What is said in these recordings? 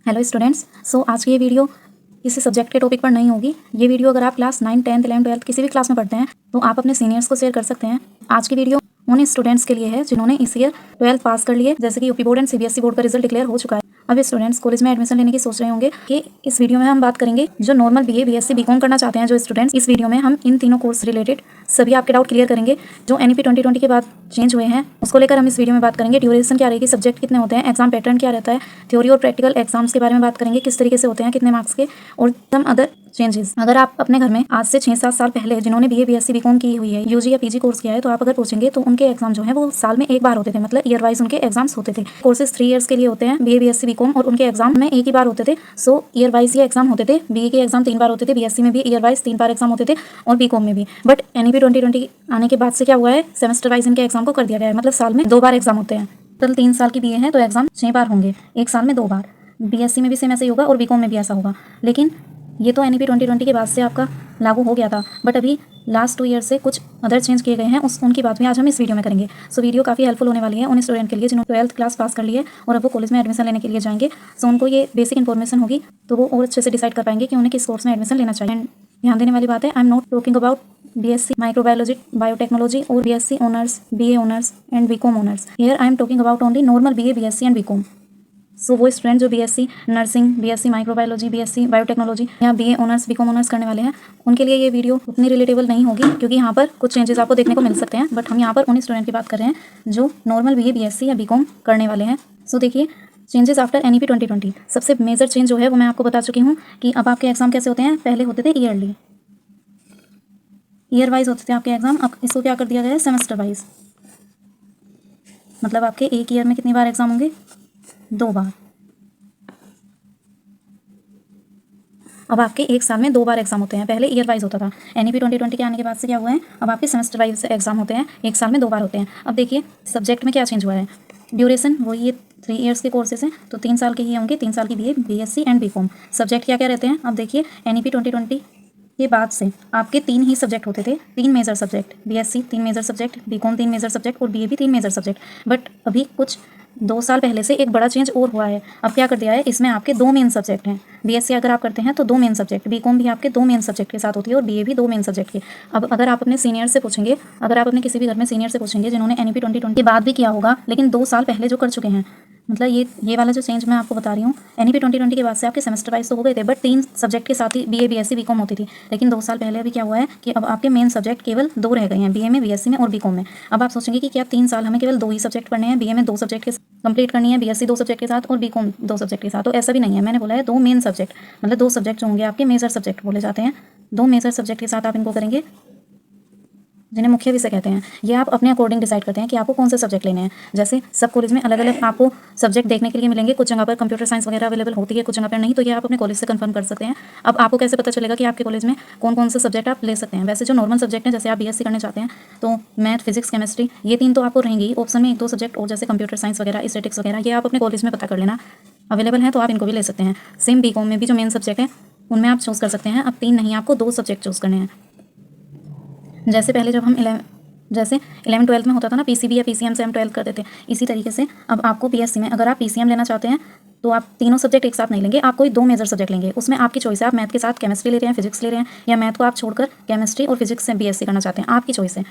Hello students. आज की ये वीडियो किसी सब्जेक्ट के टॉपिक पर नहीं होगी। ये वीडियो अगर आप क्लास 9, 10, 11, 12 किसी भी क्लास में पढ़ते हैं तो आप अपने सीनियर्स को शेयर कर सकते हैं। आज की वीडियो उन स्टूडेंट्स के लिए है जिन्होंने इस ईयर 12th पास कर लिए, जैसे कि UP board and CBSE board का रिजल्ट डिक्लेयर हो चुका है। अब स्टूडेंट्स कॉलेज में एडमिशन लेने की सोच रहे होंगे कि इस वीडियो में हम बात करेंगे जो नॉर्मल बीए, बीएससी, बीकॉम करना चाहते हैं जो स्टूडेंट्स, इस वीडियो में हम इन तीनों कोर्स रिलेटेड सभी आपके डाउट क्लियर करेंगे। जो एनईपी 2020 के बाद चेंज हुए हैं उसको लेकर हम इस वीडियो में बात करेंगे। ड्यूरेशन क्या रहेगी, सब्जेक्ट कितने होते हैं, एग्जाम पैटर्न क्या रहता है, थ्योरी और प्रैक्टिकल एग्जाम्स के बारे में बात करेंगे, किस तरीके से होते हैं, कितने मार्क्स के, और सम अदर चेंजेस। अगर आप अपने घर में आज से 6-7 साल पहले जिन्होंने बीए, बीएससी, बीकॉम की हुई है, यूजी या पीजी कोर्स किया है, तो आप अगर पूछेंगे तो उनके एग्जाम जो है वो साल में एक बार होते थे, मतलब ईयर वाइज उनके एग्जाम्स होते थे। कोर्सेज 3 ईयर्स के लिए होते हैं बीए, बीएससी, बीकॉम, और उनके एग्जाम में एक ही बार होते थे। सो ईयर वाइज ये एग्जाम होते थे। बीए के एग्जाम 3 बार होते थे, बीएससी में भी ईयर वाइज 3 बार एग्जाम होते थे, और बीकॉम में भी। बट एनईपी 2020 आने के बाद से क्या हुआ है, सेमेस्टर वाइज इनके एग्जाम को कर दिया गया है, मतलब साल में 2 बार एग्जाम होते हैं। टोटल 3 साल की बीए है तो एग्जाम 6 बार होंगे, एक साल में 2 बार। बीएससी में भी सेम ऐसे ही होगा और बीकॉम में भी ऐसा होगा। लेकिन ये तो एनईपी 2020 के बाद से आपका लागू हो गया था, बट अभी लास्ट 2 ईयर से कुछ अदर चेंज किए गए हैं, उनकी बात भी आज हम इस वीडियो में करेंगे। सो वीडियो काफ़ी हेल्पफुल होने वाली है उन स्टूडेंट के लिए जिन्होंने 12th क्लास पास कर लिए और अब वो कॉलेज में एडमिशन लेने के लिए जाएंगे। सो उनको ये बेसिक इन्फॉर्मेशन होगी तो वो और अच्छे से डिसाइड कर पाएंगे कि उन्हें किस कोर्स में एडमिशन लेना चाहिए। एंड ध्यान देने वाली बात है, I am not talking about BSc microbiology, biotechnology और BSc honours, BA honours and BCom honours. Here I am talking about only normal BA, BSc and BCom. So वो स्टूडेंट जो BSc nursing, BSc microbiology, BSc biotechnology या BA honours, BCom honours करने वाले हैं, उनके लिए ये वीडियो उतनी रिलेटेबल नहीं होगी क्योंकि यहाँ पर कुछ चेंजेस आपको देखने को मिल सकते हैं। बट हम यहाँ पर उन स्टूडेंट की बात कर रहे हैं जो नॉर्मल बीए, बीएससी या बीकॉम करने वाले हैं। सो देखिए, चेंजेस आफ्टर एनईपी 2020। सबसे मेजर चेंज जो है वो मैं आपको बता चुकी हूँ कि अब आपके एग्जाम कैसे होते हैं। पहले होते थे ईयरली, ईयर वाइज होते थे आपके एग्जाम। अब इसको क्या कर दिया गया है, सेमेस्टर वाइज। मतलब आपके एक ईयर में कितनी बार एग्जाम होंगे, 2 बार। अब आपके एक साल में 2 बार एग्जाम होते हैं, पहले ईयर वाइज होता था। एनईपी 2020 के आने के बाद से क्या हुआ है, अब आपके सेमेस्टर वाइज एग्जाम होते हैं, एक साल में 2 बार होते हैं। अब देखिए सब्जेक्ट में क्या चेंज हुआ है। ड्यूरेशन वही ये 3 ईयर्स के कोर्सेज हैं तो 3 साल के ही होंगे, 3 साल की BA, BSc and BCom. Subject क्या क्या रहते हैं, अब देखिए एनईपी 2020 के बाद से आपके 3 ही सब्जेक्ट होते थे, 3 major subject. BSc 3 major subject, BCom 3 major subject और बीए भी 3 मेजर सब्जेक्ट। बट अभी कुछ 2 साल पहले से एक बड़ा चेंज और हुआ है। अब क्या कर दिया है, इसमें आपके 2 मेन सब्जेक्ट हैं। बीएससी अगर आप करते हैं तो 2 मेन सब्जेक्ट, बीकॉम भी आपके 2 मेन सब्जेक्ट के साथ होती है और बीए भी 2 मेन सब्जेक्ट के। अब अगर आप अपने सीनियर से पूछेंगे, अगर आप अपने किसी भी घर में सीनियर से पूछेंगे जिन्होंने एनईपी 2020 के बाद भी किया होगा लेकिन 2 साल पहले जो कर चुके हैं, मतलब ये वाला जो चेंज मैं आपको बता रही हूँ, एनईपी 2020 के बाद से आपके सेमेस्टर वाइज तो हो गए थे, बट 3 सब्जेक्ट के साथ ही बीए, बीएससी, बीकॉम होती थी। लेकिन 2 साल पहले अभी क्या हुआ है कि अब आपके मेन सब्जेक्ट केवल 2 रह गए हैं, बीए में, बीएससी में और बीकॉम में। अब आप सोचेंगे कि क्या 3 साल हमें केवल 2 ही सब्जेक्ट पढ़ने हैं, बीए में 2 सब्जेक्ट के कंप्लीट करनी है, बीएससी 2 सब्जेक्ट के साथ और बीकॉम 2 सब्जेक्ट के साथ। तो ऐसा भी नहीं है, मैंने बोला है 2 मेन सब्जेक्ट, मतलब 2 सब्जेक्ट जो होंगे आपके मेजर सब्जेक्ट बोले जाते हैं। 2 मेजर सब्जेक्ट के साथ आप इनको करेंगे जिन्हें मुख्य विषय कहते हैं। ये आप अपने अकॉर्डिंग डिसाइड करते हैं कि आपको कौन से सब्जेक्ट लेने हैं। जैसे सब कॉलेज में अलग अलग आपको सब्जेक्ट देखने के लिए मिलेंगे, कुछ जगह पर कंप्यूटर साइंस वगैरह अवेलेबल होती है, कुछ जगह पर नहीं, तो ये आप अपने कॉलेज से कंफर्म कर सकते हैं। अब आपको कैसे पता चलेगा कि आपके कॉलेज में कौन कौन से सब्जेक्ट आप ले सकते हैं। वैसे जो नॉर्मल सब्जेक्ट हैं, जैसे आप बीएससी करने चाहते हैं तो मैथ, फिजिक्स, केमिस्ट्री, ये 3 तो आपको रहेंगी। ऑप्शन में 1-2 सब्जेक्ट और जैसे कंप्यूटर साइंस वगैरह, स्टैटिक्स वगैरह, ये आप अपने कॉलेज में पता कर लेना, अवेलेबल है तो आप इनको भी ले सकते हैं। सेम बीकॉम में भी जो मेन सब्जेक्ट है उनमें आप चूज़ कर सकते हैं। अब 3 नहीं, आपको 2 सब्जेक्ट चूज़ करने हैं। जैसे पहले जब हम 11-12 में होता था ना, पीसीबी या पीसीएम से हम 12 करते थे, इसी तरीके से अब आपको बीएससी में अगर आप पीसीएम लेना चाहते हैं तो आप तीनों सब्जेक्ट एक साथ नहीं लेंगे, आप कोई 2 मेजर सब्जेक्ट लेंगे। उसमें आपकी चॉइस है, आप मैथ के साथ केमिस्ट्री ले रहे हैं, फिजिक्स ले रहे हैं, या मैथ को आप छोड़कर केमिस्ट्री और फिजिक्स से बीएससी करना चाहते हैं, आपकी चॉइस है,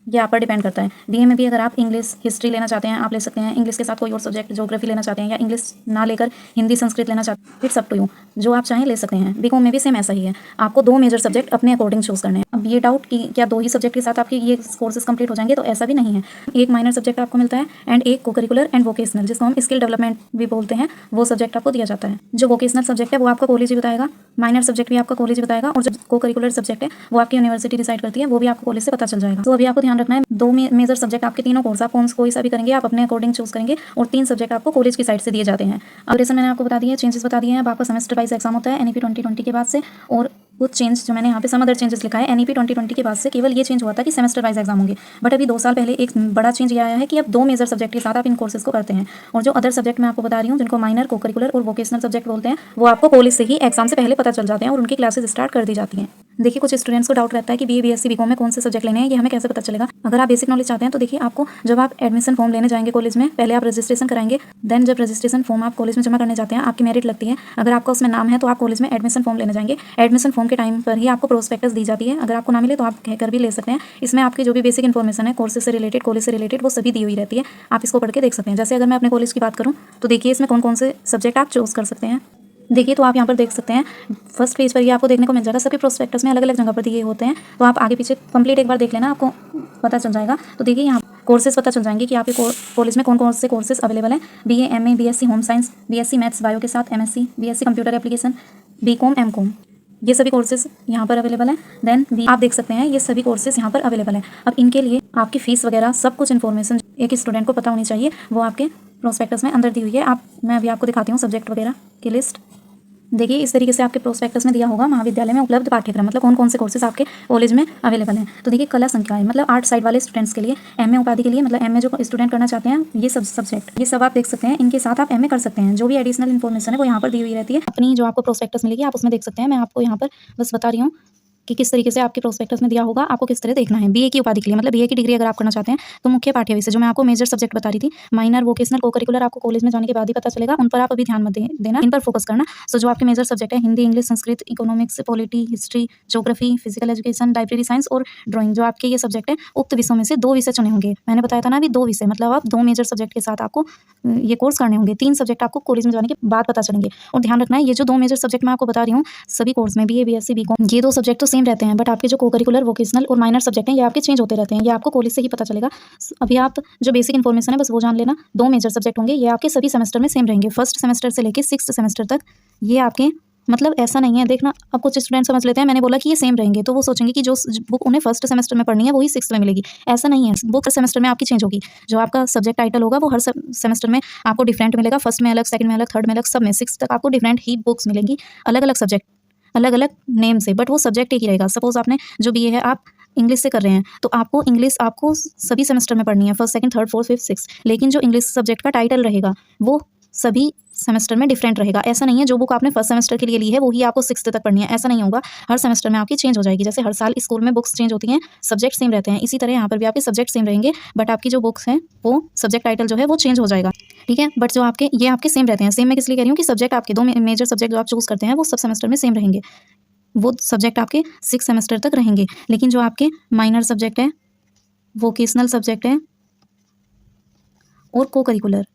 ये आप पर डिपेंड करता है। बीए में भी अगर आप इंग्लिश, हिस्ट्री लेना चाहते हैं आप ले सकते हैं, इंग्लिश के साथ कोई और सब्जेक्ट, ज्योग्राफी लेना चाहते हैं, या इंग्लिश ना लेकर हिंदी, संस्कृत लेना चाहते हैं, इट्स अप टू यू, जो आप चाहें ले सकते हैं। बीकॉम में भी सेम ऐसा ही है, आपको 2 मेजर सब्जेक्ट अपने अकॉर्डिंग चूज करने हैं। अब ये डाउट कि क्या 2 ही सब्जेक्ट के साथ आपके ये कोर्सेज कंप्लीट हो जाएंगे, तो ऐसा भी नहीं है। एक माइनर सब्जेक्ट आपको मिलता है एंड एक को करिकुलर एंड वोकेशनल, जिसको हम स्किल डेवलपमेंट भी बोलते हैं, वो सब्जेक्ट आपको दिया जाता है। जो वोकेशनल सब्जेक्ट है वो आपका कॉलेज ही बताएगा, माइनर सब्जेक्ट भी आपका कॉलेज ही बताएगा, और जो को करिकुलर सब्जेक्ट है वो आपकी यूनिवर्सिटी डिसाइड करती है, वो भी आपको कॉलेज से पता चल जाएगा। तो अभी आपको ध्यान रखना है, 2 मेजर सब्जेक्ट आपके तीनों कोर्स आप कोई सा भी करेंगे, आप अपने अकॉर्डिंग चूज करेंगे, और 3 सब्जेक्ट आपको कॉलेज की साइड से दिए जाते हैं। अब मैंने आपको बता दिया, चेंजेस बता दिए हैं। अब आपका सेमेस्टर वाइज एग्जाम होता है एनईपी 2020 के बाद से, और कुछ चेंज जो मैंने यहाँ पे सम अदर चेंजेस लिखा है। एनईपी 2020 के बाद से केवल ये चेंज हुआ था कि सेमेस्टर वाइज एग्जाम होंगे, बट अभी 2 साल पहले एक बड़ा चेंज ये आया है कि अब 2 मेजर सब्जेक्ट के साथ आप इन कोर्सेज को करते हैं, और जो अदर सब्जेक्ट मैं आपको बता रही हूँ जिनको माइनर, को करिकुलर और वोकेशनल सब्जेक्ट बोलते हैं, वो आपको कॉलेज से ही एग्जाम से पहले पता चल जाते हैं और उनकी क्लासेस स्टार्ट कर दी जाती हैं। देखिए कुछ स्टूडेंट्स को डाउट रहता है कि बीए बीएससी बीकॉम में कौन से सब्जेक्ट लेने हैं, ये हमें कैसे पता चलेगा। अगर आप बेसिक नॉलेज चाहते हैं तो देखिए आपको जब आप एडमिशन फॉर्म लेने जाएंगे कॉलेज में, पहले आप रजिस्ट्रेशन कराएंगे, देन जब रजिस्ट्रेशन फॉर्म आप कॉलेज में जमा करने जाते हैं, आपकी मेरिट लगती है, अगर आपका उसमें नाम है तो आप कॉलेज में एडमिशन फॉर्म लेने जाएंगे। एडमिशन फॉर्म के टाइम पर ही आपको प्रोस्पेक्टस दी जाती है, अगर आपको ना मिले तो आप कहकर भी ले सकते हैं। इसमें आपकी जो भी बेसिक इन्फॉर्मेशन है कोर्सेज से रिलेटेड, कॉलेज से रिलेटेड, वो सभी दी हुई रहती है, आप इसको पढ़ के देख सकते हैं। जैसे अगर मैं अपने कॉलेज की बात करूँ तो देखिए इसमें कौन कौन से सब्जेक्ट आप चूज कर सकते हैं। देखिए तो आप यहाँ पर देख सकते हैं फर्स्ट पेज पर ये आपको देखने को मिल जाएगा, सभी प्रोस्पेक्टस में अलग अलग जगह पर दिए होते हैं, तो आप आगे पीछे कंप्लीट एक बार देख लेना, आपको पता चल जाएगा। तो देखिए यहाँ कोर्सेज पता चल जाएंगे कि आपके कॉलेज में कौन कौन से कोर्सेज अवेलेबल हैं। BA MA BSc home science, BSc maths bio के साथ MSc, BSc computer application, BCom MCom, ये सभी कोर्सेज यहाँ पर अवेलेबल हैं। देन आप देख सकते हैं ये सभी कोर्सेज यहाँ पर अवेलेबल हैं। अब इनके लिए आपकी फीस वगैरह सब कुछ इन्फॉर्मेशन एक स्टूडेंट को पता होनी चाहिए, वो आपके प्रोस्पेक्टस में अंदर दी हुई है। मैं अभी आपको दिखाती हूँ सब्जेक्ट वगैरह की लिस्ट। देखिए इस तरीके से आपके प्रोस्पेक्टस में दिया होगा महाविद्यालय में उपलब्ध पाठ्यक्रम, मतलब कौन कौन से कोर्सेज आपके कॉलेज में अवेलेबल हैं। तो देखिए कला संकाय मतलब आर्ट साइड वाले स्टूडेंट्स के लिए, एमए उपाधि के लिए मतलब एमए जो स्टूडेंट करना चाहते हैं, ये सब सब्जेक्ट ये सब आप देख सकते हैं, इनके साथ आप एमए कर सकते हैं। जो भी एडिशनल इन्फॉर्मेशन है वो यहाँ पर दी हुई रहती है, अपनी जो आपको प्रोस्पेक्टस मिलेगी आप उसमें देख सकते हैं। मैं आपको यहाँ पर बस बता रही हूँ कि किस तरीके से आपके प्रोस्पेक्टस में दिया होगा, आपको किस तरह देखना है। बीए की उपाधि के लिए मतलब बीए की डिग्री अगर आप करना चाहते हैं तो मुख्य पाठ्य विषय जो मैं आपको मेजर सब्जेक्ट बता रही थी, माइनर वोकेशनल को-करिकुलर, आपको कॉलेज में जाने के बाद ही पता चलेगा, उन पर आप अभी ध्यान मत देना, इन पर फोकस करना। सो जो आपके मेजर सब्जेक्ट है Hindi, English, Sanskrit, economics, polity, history, geography, physical education, library science और ड्राइंग, जो आपके ये सब्जेक्ट है, उक्त विषयों में से 2 विषय चुने होंगे। मैंने बताया था ना अभी 2 विषय, मतलब आप 2 मेजर सब्जेक्ट के साथ आपको ये कोर्स करने होंगे। 3 सब्जेक्ट आपको कॉलेज में जाने के बाद पता चलेंगे। और ध्यान रखना है ये जो 2 मेजर सब्जेक्ट मैं आपको बता रही हूँ सभी कोर्स में बीए बीएससी बीकॉम, ये 2 सब्जेक्ट तो सेम रहते हैं, बट आपके जो को-करिकुलर, वोकेशनल और माइनर सब्जेक्ट हैं ये आपके चेंज होते रहते हैं, ये आपको कॉलेज से ही पता चलेगा। अभी आप जो बेसिक इन्फॉर्मेशन है बस वो जान लेना। 2 मेजर सब्जेक्ट होंगे, ये आपके सभी सेमेस्टर में सेम रहेंगे, फर्स्ट सेमेस्टर से लेकर 6th सेमेस्टर तक। ये आपके मतलब ऐसा नहीं है, देखना अब कुछ स्टूडेंट समझ लेते हैं मैंने बोला कि ये सेम रहेंगे, तो वो सोचेंगे कि जो बुक उन्हें फर्स्ट सेमेस्टर में पढ़नी है वही 6th में मिलेगी। ऐसा नहीं है, बुक हर सेमेस्टर में आपकी चेंज होगी। जो आपका सब्जेक्ट टाइटल होगा वो हर सेमेस्टर में आपको डिफरेंट मिलेगा, फर्स्ट में अलग, सेकंड में अलग, थर्ड में अलग, सब में 6th तक आपको डिफरेंट ही बुक्स मिलेंगी, अलग अलग सब्जेक्ट, अलग अलग नेम से, बट वो सब्जेक्ट एक ही रहेगा। सपोज आपने जो बीए है आप इंग्लिश से कर रहे हैं तो आपको इंग्लिश आपको सभी सेमेस्टर में पढ़नी है, first second third fourth fifth six, लेकिन जो इंग्लिश सब्जेक्ट का टाइटल रहेगा वो सभी सेमेस्टर में डिफरेंट रहेगा। ऐसा नहीं है जो बुक आपने फर्स्ट सेमेस्टर के लिए ली है वही आपको 6th तक पढ़नी है, ऐसा नहीं होगा। हर सेमेस्टर में आपकी चेंज हो जाएगी, जैसे हर साल स्कूल में बुक्स चेंज होती हैं, सब्जेक्ट सेम रहते हैं, इसी तरह यहाँ पर भी आपके सब्जेक्ट सेम रहेंगे, बट आपकी जो बुक्स हैं वो सब्जेक्ट टाइटल जो है वो चेंज हो जाएगा, ठीक है। बट जो आपके ये आपके सेम रहते हैं। सेम मैं किस लिए कह रही हूँ कि सब्जेक्ट आपके 2 मेजर सब्जेक्ट जो आप चूज़ करते हैं वो सब सेमेस्टर में सेम रहेंगे, वो सब्जेक्ट आपके 6 सेमेस्टर तक रहेंगे। लेकिन जो आपके माइनर सब्जेक्ट है, वोकेशनल सब्जेक्ट है और को-करिकुलर,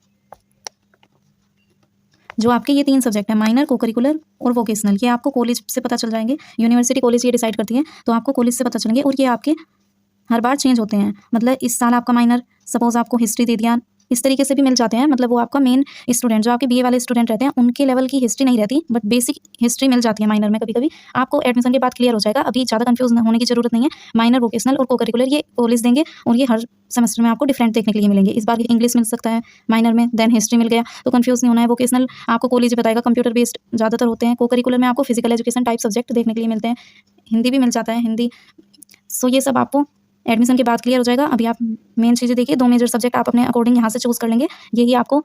जो आपके ये 3 सब्जेक्ट है माइनर, को-करिकुलर और वोकेशनल, ये आपको कॉलेज से पता चल जाएंगे। यूनिवर्सिटी कॉलेज ये डिसाइड करती है, तो आपको कॉलेज से पता चलेंगे और ये आपके हर बार चेंज होते हैं। मतलब इस साल आपका माइनर सपोज आपको हिस्ट्री दे दिया, इस तरीके से भी मिल जाते हैं। मतलब वो आपका मेन स्टूडेंट जो आपके बीए वाले स्टूडेंट रहते हैं उनके लेवल की हिस्ट्री नहीं रहती, बट बेसिक हिस्ट्री मिल जाती है माइनर में। कभी कभी आपको एडमिशन के बाद क्लियर हो जाएगा, अभी ज़्यादा कंफ्यूज होने की जरूरत नहीं है। माइनर, वोकेशनल और को-करिकुलर ये कॉलेज देंगे और ये हर सेमेस्टर में आपको डिफरेंट देखने के लिए मिलेंगे। इस बार इंग्लिश मिल सकता है माइनर में, देन हिस्ट्री मिल गया, तो कंफ्यूज नहीं होना है। वोकेशनल आपको कॉलेज बताएगा, कंप्यूटर बेस्ड ज़्यादातर होते हैं। को-करिकुलर में आपको फिजिकल एजुकेशन टाइप सब्जेक्ट देखने के लिए मिलते हैं, हिंदी भी मिल जाता है, हिंदी। सो ये सब आपको एडमिशन के बाद क्लियर हो जाएगा। अभी आप मेन चीज़ें देखिए, 2 मेजर सब्जेक्ट आप अपने अकॉर्डिंग यहाँ से चूज़ कर लेंगे, यही आपको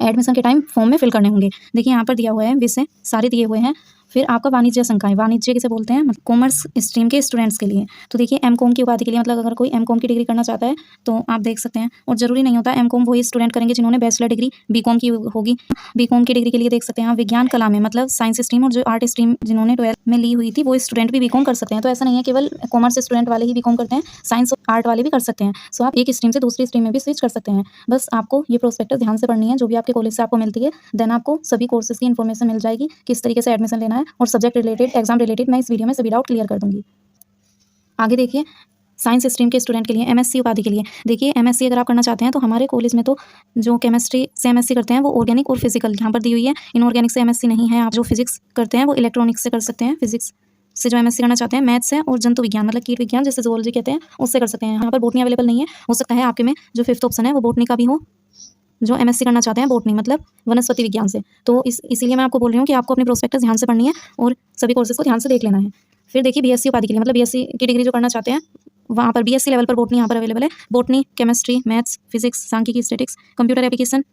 एडमिशन के टाइम फॉर्म में फिल करने होंगे। देखिए यहाँ पर दिया हुआ है विषय सारे दिए हुए हैं। फिर आपका वाणिज्य संकाय, वाणिज्य किसे बोलते हैं, मतलब कॉमर्स स्ट्रीम के स्टूडेंट्स के लिए। तो देखिए एमकॉम की उपाधि के लिए, मतलब अगर कोई एमकॉम की डिग्री करना चाहता है तो आप देख सकते हैं, और जरूरी नहीं होता एमकॉम वही स्टूडेंट करेंगे जिन्होंने बैचलर डिग्री बीकॉम की होगी। बीकॉम की डिग्री के लिए देख सकते हैं आप विज्ञान कला में, मतलब साइंस स्ट्रीम, और जो आर्ट स्ट्रीम जिन्होंने 12th में ली हुई थी वो स्टूडेंट भी बीकॉम कर सकते हैं। तो ऐसा नहीं है केवल कॉमर्स स्टूडेंट वाले ही बीकॉम करते हैं, साइंस और आर्ट वाले भी कर सकते हैं। सो आप एक स्ट्रीम से दूसरी स्ट्रीम में भी स्विच कर सकते हैं। बस आपको ये प्रोस्पेक्टस ध्यान से पढ़नी है जो भी आपके कॉलेज से आपको मिलती है, देन आपको सभी कोर्सेज की इन्फॉर्मेशन मिल जाएगी, किस तरीके से एडमिशन लेना है, और सब्जेक्ट रिलेटेड, एग्जाम रिलेटेड मैं इस वीडियो में सभी डाउट क्लियर कर दूंगी। आगे देखिए साइंस स्ट्रीम के स्टूडेंट के लिए, एमएससी उपाधि के लिए, देखिए एमएससी अगर आप करना चाहते हैं तो हमारे कॉलेज में तो जो केमिस्ट्री से एमएससी करते हैं वो ऑर्गेनिक और फिजिकल यहाँ पर दी हुई है। इनऑर्गेनिक से एमएससी नहीं है। आप जो फिजिक्स करते हैं वो इलेक्ट्रॉनिक्स से कर सकते हैं, फिजिक्स से जो एमएससी करना चाहते हैं मैथ्स है, और जंतु विज्ञान मतलब कीट विज्ञान जिसे जूलॉजी कहते हैं उससे कर सकते हैं। यहाँ पर बोटनी अवेलेबल नहीं है, हो सकता है आपके में जो 5th ऑप्शन है वो बोटनी का भी हो, जो एमएससी करना चाहते हैं बोटनी मतलब वनस्पति विज्ञान से। तो इसीलिए मैं आपको बोल रही हूँ कि आपको अपने प्रोस्पेक्टस ध्यान से पढ़नी है और सभी कोर्सेज को ध्यान से देख लेना है। फिर देखिए बीएससी उपाधि के लिए, मतलब बीएससी की डिग्री जो करना चाहते हैं वहाँ पर बीएससी लेवल पर बोटनी यहाँ पर अवेलेबल है। बोटनी, केमिस्ट्री, मैथ्स, फिजिक्स, सांख्यिकी, स्टैटिक्स, कंप्यूटर एप्लीकेशन,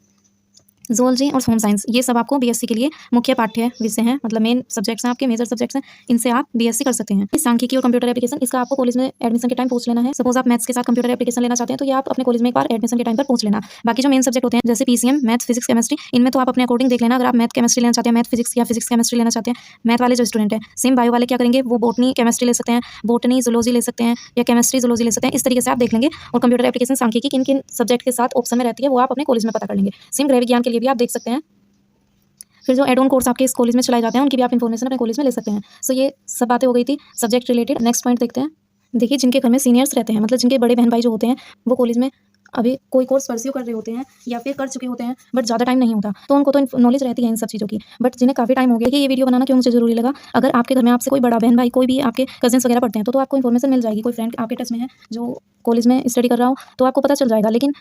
ज़ूलॉजी और होम साइंस ये सब आपको बीएससी के लिए मुख्य पाठ्य विषय हैं, मतलब मेन सब्जेक्ट्स हैं आपके, मेजर सब्जेक्ट्स हैं, इनसे आप बीएससी कर सकते हैं। सांख्यिकी और कंप्यूटर एप्लीकेशन इसका आपको कॉलेज में एडमिशन के टाइम पूछ लेना है। सपोज आप मैथ्स के साथ कंप्यूटर एप्लीकेशन लेना चाहते हैं तो ये आप अपने कॉलेज में एक बार एडमिशन के टाइम पर पूछ लेना। बाकी जो मेन सब्जेक्ट होते हैं जैसे पीसीएम, मैथ, फिजिक्स, केमिस्ट्री, इनमें तो आप अपने अकॉर्डिंग देख लेना। अगर आप मैथ केमिस्ट्री लेना चाहते हैं, मैथ फिजिक्स या फिजिक्स केमिस्ट्री लेना चाहते हैं, मैथ वाले जो स्टूडेंट हैं, सेम बायो वाले क्या करेंगे, वो बॉटनी केमिस्ट्री ले सकते हैं, बॉटनी जूलॉजी ले सकते हैं या केमिस्ट्री जूलॉजी ले सकते हैं। इस तरीके से आप देख लेंगे। और कंप्यूटर एप्लीकेशन सांख्यिकी किन किन सब्जेक्ट के साथ ऑप्शन में रहती है वो आप अपने कॉलेज में पता कर लेंगे। सेम गृह विज्ञान के लिए भी आप देख सकते हैं। फिर जो एड ऑन कोर्स आपके इस कॉलेज में चलाए जाते हैं उनकी भी आप इन्फॉर्मेशन अपने कॉलेज में ले सकते हैं। सो ये सब बातें हो गई थी सब्जेक्ट रिलेटेड। नेक्स्ट पॉइंट देखते हैं। देखिए, जिनके घर में सीनियर्स रहते हैं, मतलब जिनके बड़े बहन भाई जो होते हैं वो कॉलेज में अभी कोई कोर्स परस्यू कर रहे होते हैं या फिर कर चुके होते हैं बट ज़्यादा टाइम नहीं होता, तो उनको तो नॉलेज रहती है इन सब चीज़ों की। बट जिन्हें काफ़ी टाइम हो गया कि ये वीडियो बनाना क्यों मुझे ज़रूरी लगा, अगर आपके घर में आपसे कोई बड़ा बहन भाई, कोई भी आपके कजिन्स वगैरह पढ़ते हैं तो आपको इन्फॉर्मेशन मिल जाएगी। कोई फ्रेंड आपके टच में है जो कॉलेज में स्टडी कर रहा हो तो आपको पता चल जाएगा। लेकिन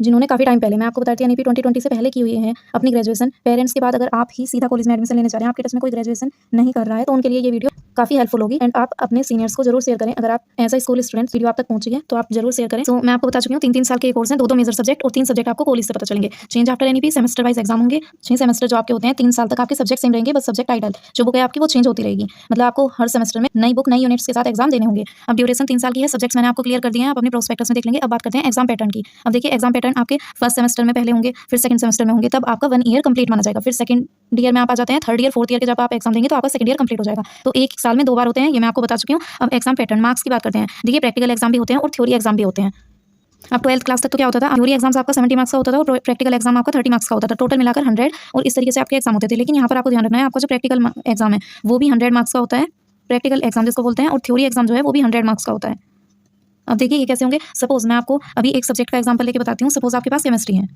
जिन्होंने काफ़ी टाइम पहले, मैं आपको बताती हूँ, एनईपी 2020 से पहले की हुई है अपनी ग्रेजुएशन, पेरेंट्स के बाद अगर आप ही सीधा कॉलेज में एडमिशन लेने जा रहे हैं, आपके टच में कोई ग्रेजुएशन नहीं कर रहा है, तो उनके लिए ये वीडियो काफ़ी हेल्पफुल होगी। एंड आप अपने सीनियर्स को जरूर शेयर करें। अगर आप as a school student video आप तक पहुंची है तो आप जरूर शेयर करें। तो मैं आपको बता चुकी हूँ 3-3 साल के कोर्स हैं, 2-2 मेजर सब्जेक्ट और 3 सब्जेक्ट आपको कॉलेज से पता चलेंगे। Change after NEP semester wise exam होंगे। 6 सेमेस्टर जो आपके होते हैं, 3 साल तक आपके सब्जेक्ट सेम रहेंगे, बस सब्जेक्ट टाइटल जो बुक है आपकी वो चेंज होती रहेगी। मतलब आपको हर सेमेस्टर में नई बुक, नई यूनिट्स के साथ एग्जाम देने होंगे। अब ड्यूरेशन 3 साल की है। सब्जेक्ट्स मैंने आपको क्लियर कर दिए हैं, आप अपने प्रोस्पेक्टस में देख लेंगे। अब बात करते हैं एग्जाम पैटर्न की। अब देखिए, एग्जाम पैटर्न आपके फर्स्ट सेमेस्टर में पहले होंगे, फिर सेकंड सेमेस्टर में होंगे, तब आपका 1 ईयर कंप्लीट माना जाएगा। फिर सेकंड ईयर में आप आ जाते हैं, थर्ड ईयर, फोर्थ ईयर के जब आप एग्जाम देंगे तो आपका सेकंड ईयर कंप्लीट हो जाएगा। तो एक साल में 2 बार होते हैं, ये मैं आपको बता चुकी हूँ। अब एग्जाम पैटर्न, मार्क्स की बात करते हैं। देखिए, प्रैक्टिकल एग्जाम भी होते हैं और थ्योरी एग्जाम भी होते हैं। अब 12th क्लास तक तो क्या होता था, थ्योरी एग्जाम्स आपका 70 मार्क्स का होता था और प्रैक्टिकल एग्जाम आपका 30 मार्क्स का होता था, टोटल मिलाकर 100। और इस तरीके से आपके एग्जाम होते थे। लेकिन यहाँ पर आपको ध्यान रखना है, आपका जो प्रैक्टिकल एग्जाम है वो भी 100 मार्क्स का होता है, प्रैक्टिकल एग्जाम जिसको बोलते हैं, और थ्योरी एग्जाम जो है वो भी 100 मार्क्स का होता है। अब देखिए ये कैसे होंगे। सपोज मैं आपको अभी एक सब्जेक्ट का एग्जाम्पल लेके बताती हूँ। सपोज आपके पास केमिस्ट्री है,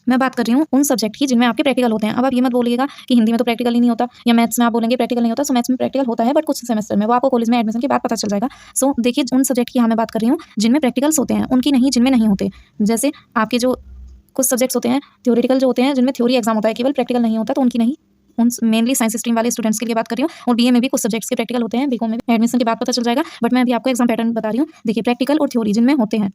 मैं बात कर रही हूँ उन सब्जेक्ट की जिनमें आपके प्रैक्टिकल होते हैं। अब आप ये मत बोलिएगा कि हिंदी में तो प्रैक्टिकल ही नहीं होता, या मैथ्स में आप बोलेंगे प्रैक्टिकल नहीं होता। सो मैथ्स में प्रैक्टिकल होता है बट कुछ सेमेस्टर में, वो आपको कॉलेज में एडमिशन के बाद पता चल जाएगा। सो देखिए, उन सब्जेक्ट की यहाँ मैं बात कर रही हूँ जिनमें प्रैक्टिकल्स होते हैं, उनकी नहीं जिनमें नहीं होते। जैसे आपके जो कुछ सब्जेक्ट्स होते हैं थ्योरेटिकल जो होते हैं, जिनमें थ्योरी एग्जाम होता है, केवल प्रैक्टिकल नहीं होता, तो उनकी नहीं। उन मेनली साइंस स्ट्रीम वाले स्टूडेंट्स के लिए बात कर रही हूँ। और बीए में भी कुछ सब्जेक्ट्स के प्रैक्टिकल होते हैं, बीकॉम में भी एडमिशन के बाद पता चल जाएगा। बट मैं अभी आपको एग्जाम पैटर्न बता रही हूँ। देखिए, प्रैक्टिकल और थ्योरी जिनमें होते हैं,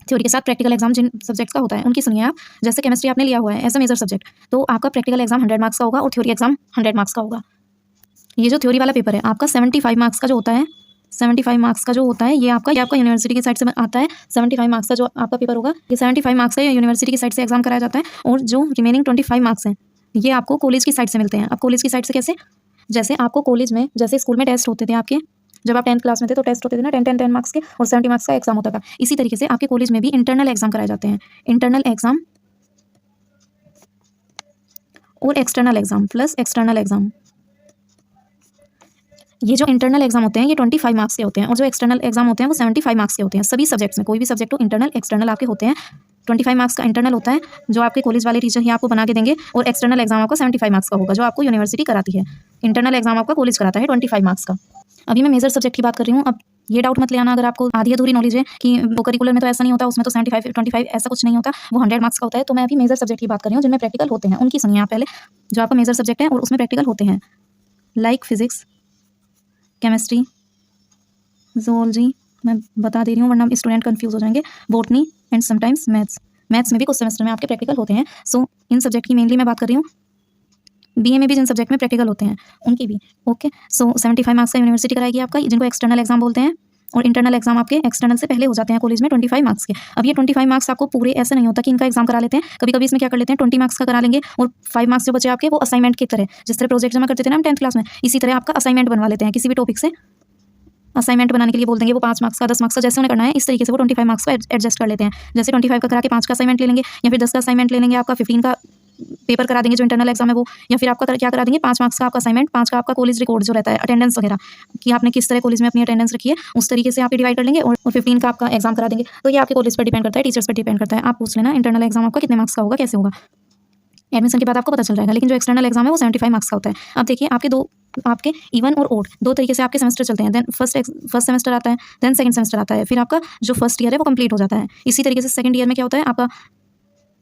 थ्योरी के साथ प्रैक्टिकल एग्जाम जिन सब्जेक्ट्स का होता है उनकी सुनिए आप। जैसे केमिस्ट्री आपने लिया हुआ है एज अ मेजर सब्जेक्ट, तो आपका प्रैक्टिकल एग्जाम 100 मार्क्स का होगा और थ्योरी एग्जाम 100 मार्क्स का होगा। ये जो थ्योरी वाला पेपर है आपका 75 मार्क्स का जो होता है, 75 मार्क्स का जो होता है, ये आपका यूनिवर्सिटी की साइड से आता है। 75 मार्क्स का जो आपका पेपर होगा, ये 75 मार्क्स का यूनिवर्सिटी की साइड से एग्जाम कराया जाता है। और जो रिमेनिंग 25 मार्क्स हैं ये आपको कॉलेज की साइड से मिलते हैं। अब कॉलेज की साइड से कैसे, जैसे आपको कॉलेज में, जैसे स्कूल में टेस्ट होते थे आपके, जब आप 10th क्लास में थे तो टेस्ट होते थे ना, 10 मार्क्स के, और 70 मार्क्स का एग्जाम होता था। इसी तरीके से आपके कॉलेज में भी इंटरनल एग्जाम कराए जाते हैं। इंटरनल एग्जाम और external exam plus external exam. ये जो इंटरनल एग्जाम होते हैं ये 25 मार्क्स के होते हैं, और जो एक्सटर्नल एग्जाम होते हैं वो 75 मार्क्स के होते हैं। सभी सब्जेक्ट्स में, कोई भी सब्जेक्ट हो, इंटरनल एक्सटर्नल आपके होते हैं। 25 मार्क्स का इंटरनल होता है जो आपके कॉलेज वाले टीचर ही आपको बना के देंगे, और एक्सटर्नल एग्जाम आपका 75 मार्क्स का होगा जो आपको यूनिवर्सिटी कराती है। इंटरनल एग्जाम आपका कॉलेज कराता है 25 मार्क्स का। अभी मैं मेजर सब्जेक्ट की बात कर रही हूँ। अब ये डाउट मत ले आना अगर आपको आधी अधूरी नॉलेज है कि वो करिकुलर में तो ऐसा नहीं होता, उसमें तो 75 25 ऐसा कुछ नहीं होता, वो 100 मार्क्स का होता है। तो मैं अभी मेजर सब्जेक्ट की बात कर रही हूँ जिनमें प्रैक्टिकल होते हैं, उनकी सुनिए आप पहले। जो आपका मेजर सब्जेक्ट है और उसमें प्रैक्टिकल होते हैं, लाइक फिजिक्स, केमिस्ट्री, ज़ूलॉजी, मैं बता दे रही हूँ वरना स्टूडेंट कंफ्यूज हो जाएंगे, botany and sometimes maths. Maths में भी कुछ सेमेस्टर में आपके प्रैक्टिकल होते हैं। सो इन सब्जेक्ट की मेनली मैं बात कर रही हूँ। बीए में भी जिन सब्जेक्ट में प्रैक्टिकल होते हैं उनकी भी। ओके, सो 75 मार्क्स का यूनिवर्सिटी कराएगी आपका, जिनको एक्सटर्नल एग्जाम बोलते हैं। और इंटरनल एग्जाम आपके एक्सटर्नल से पहले हो जाते हैं कॉलेज में 25 मार्क्स के। अब ये 25 मार्क्स आपको पूरे ऐसे नहीं होता कि इनका एग्जाम करा लेते हैं, कभी कभी इसमें क्या कर लेते हैं 20 मार्क्स का करा लेंगे, और 5 मार्क्स जो बचे आपके वो असाइनमेंट की तरह, जिस तरह प्रोजेक्ट जमा करते थे ना हम 10th क्लास में, इसी तरह आपका असाइनमेंट बनवा लेते हैं। किसी भी टॉपिक से असाइनमेंट बनाने के लिए बोल देंगे, वो 5 मार्क्स का 10 मार्क्स का जैसे उन्हें करना है इस तरीके से वो 25 मार्क्स को एडजस्ट कर लेते हैं। जैसे 25 का करा के 5 का असाइनमेंट ले लेंगे, या फिर 10 का असाइनमेंट ले लेंगे, आपका 15 का पेपर करा देंगे जो इंटरनल एग्जाम है वो, या फिर आपका क्या करा देंगे 5 मार्क्स का आपका असाइनमेंट, 5 का आपका कॉलेज रिकॉर्ड जो रहता है, अटेंडेंस वगैरह कि आपने किस तरह कॉलेज में अपनी अटेंडेंस रखी है, उस तरीके से आप डिवाइड कर लेंगे, और 15 का आपका एग्जाम करा देंगे। तो ये आपके कॉलेज पर डिपेंड करता है, टीचर्स पर डिपेंड करता है। आप पूछ लेना इंटरनल एग्जाम आपका कितने मार्क्स का होगा, कैसे होगा, एडमिशन के बाद आपको पता चल जाएगा। लेकिन जो एक्सटर्नल एग्जाम है वो 75 मार्क्स का होता है। अब देखिए, आपके इवन और ओड 2 तरीके से आपके सेमेस्टर चलते हैं। देन फर्स्ट सेमेस्टर आता है, देन सेकंड सेमेस्टर आता है, फिर आपका जो फर्स्ट ईयर है वो कंप्लीट हो जाता है। इसी तरीके से सेकंड ईयर में क्या होता है, आपका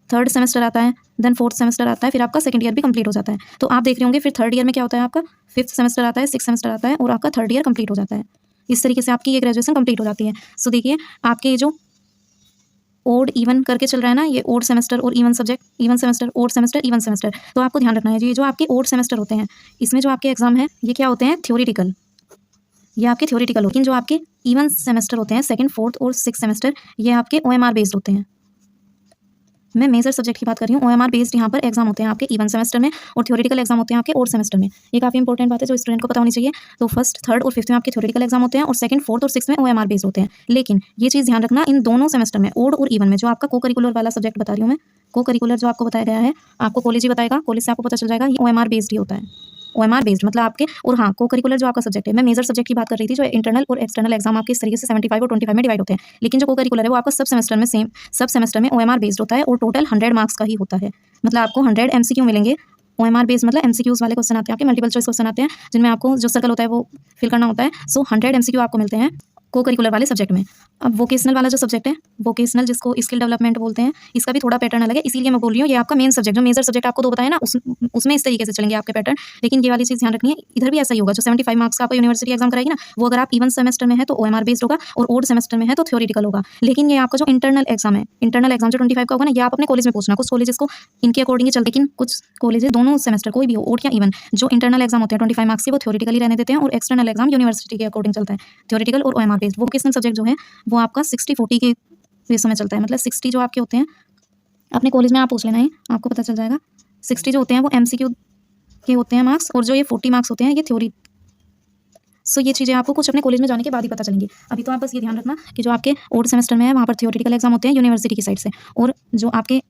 थर्ड सेमेस्टर आता है, देन फोर्थ सेमेस्टर आता है, फिर आपका सेकंड ईयर भी कंप्लीट हो जाता है। तो आप देख रहे होंगे फिर थर्ड ईयर में क्या होता है, आपका 5th सेमेस्टर आता है, 6th सेमेस्टर आता है, और आपका थर्ड ईयर कंप्लीट हो जाता है। इस तरीके से आपकी ये ग्रेजुएशन कंप्लीट हो जाती है। सो देखिए, आपके जो ओड इवन करके चल रहा है ना, ये ओड सेमेस्टर और even subject, even semester, odd semester, even semester. तो आपको ध्यान रखना है ये जो आपके ओड सेमेस्टर होते हैं, इसमें जो आपके एग्जाम है ये क्या होते हैं, थ्योरेटिकल, ये आपके थ्योरेटिकल होते हैं। लेकिन जो आपके इवन सेमेस्टर होते हैं, सेकंड, फोर्थ और सिक्स सेमेस्टर, ये आपके OMR बेस्ड होते हैं। मैं मेजर सब्जेक्ट की बात कर रही हूँ। OMR बेस्ड यहाँ पर एग्जाम होते हैं आपके इवन सेमेस्टर में, और थ्योरेटिकल एग्जाम होते हैं आपके ओड सेमेस्टर में। ये काफी इंपॉर्टेंट बात है जो स्टूडेंट को पता होनी चाहिए। तो फर्स्ट, थर्ड और फिफ्थ में आपके थ्योरेटिकल एग्जाम होते हैं, और सेकंड, फोर्थ और सिक्स में OMR बेस्ड होते हैं। लेकिन ये चीज़ ध्यान रखना, इन दोनों सेमेस्टर में, ओड और इवन में, जो आपका को करिकुलर वाला सब्जेक्ट बता रही हूँ मैं, को करिकुलर जो आपको बताया गया है, आपको कॉलेज ही बताएगा, कॉलेज से आपको पता चल जाएगा, ये OMR बेस्ड ही होता है। OMR बेस्ड मतलब आपके, और हाँ, को करिकुलर जो आपका सब्जेक्ट है, मैं मेजर सब्जेक्ट की बात कर रही थी, जो इंटरनल और एक्सटर्नल एग्जाम आपके इस तरीके से 75 और 25 में डिवाइड होते हैं। लेकिन जो को करिकुलर है वो आपका सब सेमेस्टर में सेम, सब सेमेस्टर में OMR बेस्ड होता है, और टोटल 100 मार्क्स का ही होता है। मतलब आपको 100 MCQ मिलेंगे। OMR बेस्ड मतलब MCQs वाले क्वेश्चन आते हैं आपके, मल्टीपल चॉइस क्वेश्चन आते हैं, जिनमें आपको जो सर्कल होता है वो फिल करना होता है। सो 100 MCQ आपको मिलते हैं को करिकुलर वाले सब्जेक्ट में। अब वोकेशनल वाला जो सब्जेक्ट है, वोकेशनल जिसको स्किल डेवलपमेंट बोलते हैं, इसका भी थोड़ा पैटर्न अलग है, इसीलिए मैं बोल रही हूँ ये आपका मेन सब्जेक्ट, जो मेजर सब्जेक्ट आपको दो बताया ना, उसमें इस तरीके से चलेंगे आपके पैटर्न। लेकिन ये वाली चीज़ ध्यान रखनी है, इधर भी ऐसा ही होगा। जो 75 मार्क्स का आपको यूनिवर्सिटी एग्जाम कराएगी ना, वो अगर आप इवन सेमेस्टर में है तो OMR बेस्ड होगा, और ओड सेमेस्टर में है तो थ्योरेटिकल होगा। लेकिन ये आपका जो इंटरनल एग्जाम है, इंटरनल एग्जाम जो 25 का होगा ना, ये आप अपने कॉलेज में पूछना। कुछ कॉलेजेस को इनके अकॉर्डिंग ही चलते, लेकिन कुछ कॉलेजेस दोनों सेमेस्टर कोई भी हो, ओड या इवन, जो इंटरनल एग्जाम होते हैं 25 मार्क्स के, वो थ्योरेटिकली रहने देते हैं, और एक्सटर्नल एग्जाम यूनिवर्सिटी के अकॉर्डिंग चलता है, थ्योरेटिकल और OMR बेस्ड। वोकेशनल सब्जेक्ट जो है वो आपका 60-40 के रेशो में चलता है। मतलब 60 जो आपके होते हैं, अपने कॉलेज में आप पूछ लेना है, आपको पता चल जाएगा। 60 जो होते हैं वो MCQ के होते हैं मार्क्स, और जो ये 40 मार्क्स होते हैं ये थ्योरी। सो ये चीज़ें आपको कुछ अपने कॉलेज में जाने के बाद ही पता चलेंगी। अभी तो आप बस ये ध्यान रखना कि जो आपके ओड सेमेस्टर में है वहाँ पर थ्योरेटिकल एग्जाम होते हैं यूनिवर्सिटी की साइड से, और जो आपके